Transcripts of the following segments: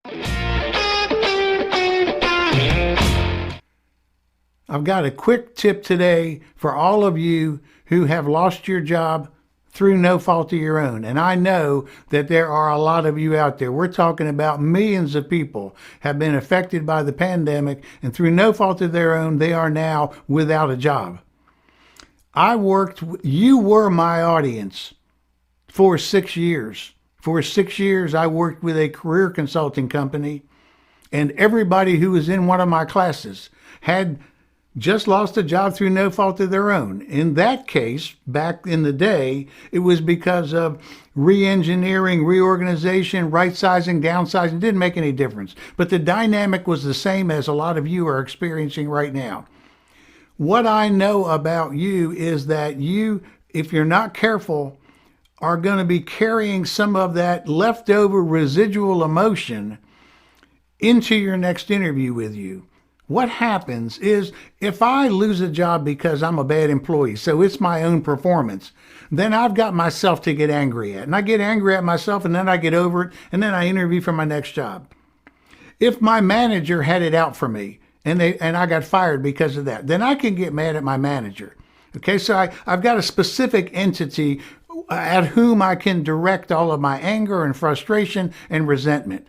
I've got a quick tip today for all of you who have lost your job through no fault of your own. And I know that there are a lot of you out there. We're talking about millions of people have been affected by the pandemic, and through no fault of their own, they are now without a job. You were my audience for 6 years. For 6 years, I worked with a career consulting company, and everybody who was in one of my classes had just lost a job through no fault of their own. In that case, back in the day, it was because of re-engineering, reorganization, right-sizing, downsizing. It didn't make any difference. But the dynamic was the same as a lot of you are experiencing right now. What I know about you is that you, if you're not careful, are going to be carrying some of that leftover residual emotion into your next interview with you. What happens is if I lose a job because I'm a bad employee, so it's my own performance, then I've got myself to get angry at. And I get angry at myself, and then I get over it, and then I interview for my next job. If my manager had it out for me and I got fired because of that, then I can get mad at my manager. Okay, so I've got a specific entity at whom I can direct all of my anger and frustration and resentment.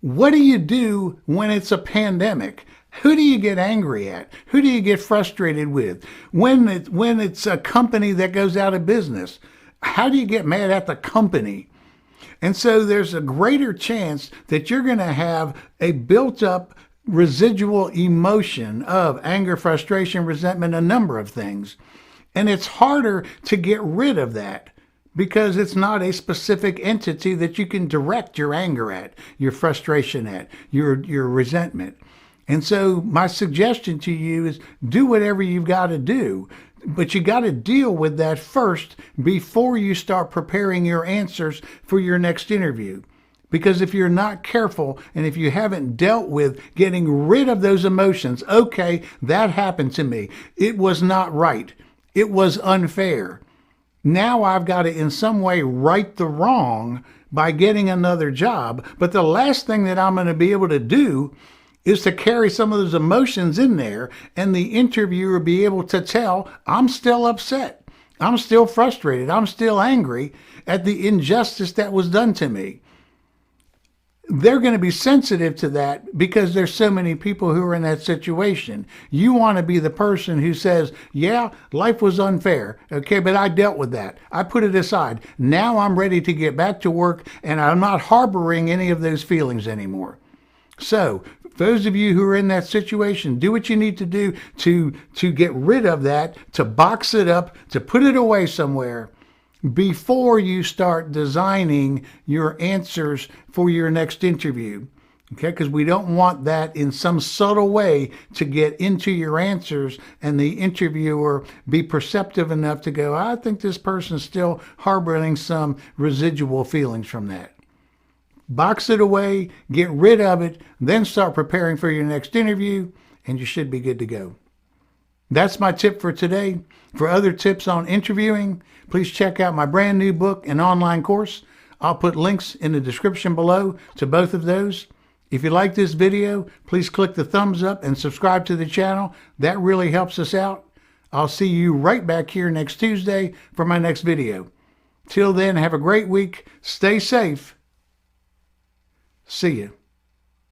What do you do when it's a pandemic? Who do you get angry at? Who do you get frustrated with? When it's a company that goes out of business, how do you get mad at the company? And so there's a greater chance that you're going to have a built up residual emotion of anger, frustration, resentment, a number of things. And it's harder to get rid of that because it's not a specific entity that you can direct your anger at, your frustration at, your resentment. And so my suggestion to you is do whatever you've got to do, but you got to deal with that first before you start preparing your answers for your next interview. Because if you're not careful and if you haven't dealt with getting rid of those emotions, okay, that happened to me. It was not right. It was unfair. Now I've got to in some way right the wrong by getting another job. But the last thing that I'm going to be able to do is to carry some of those emotions in there and the interviewer be able to tell I'm still upset. I'm still frustrated. I'm still angry at the injustice that was done to me. They're going to be sensitive to that because there's so many people who are in that situation. You want to be the person who says, yeah, life was unfair. Okay, but I dealt with that. I put it aside. Now I'm ready to get back to work and I'm not harboring any of those feelings anymore. So those of you who are in that situation, do what you need to do to get rid of that, to box it up, to put it away somewhere before you start designing your answers for your next interview. Okay, because we don't want that in some subtle way to get into your answers and the interviewer be perceptive enough to go, I think this person's still harboring some residual feelings from that. Box it away, get rid of it, then start preparing for your next interview, and you should be good to go. That's my tip for today. For other tips on interviewing, please check out my brand new book and online course. I'll put links in the description below to both of those. If you like this video, please click the thumbs up and subscribe to the channel. That really helps us out. I'll see you right back here next Tuesday for my next video. Till then, have a great week. Stay safe. See you.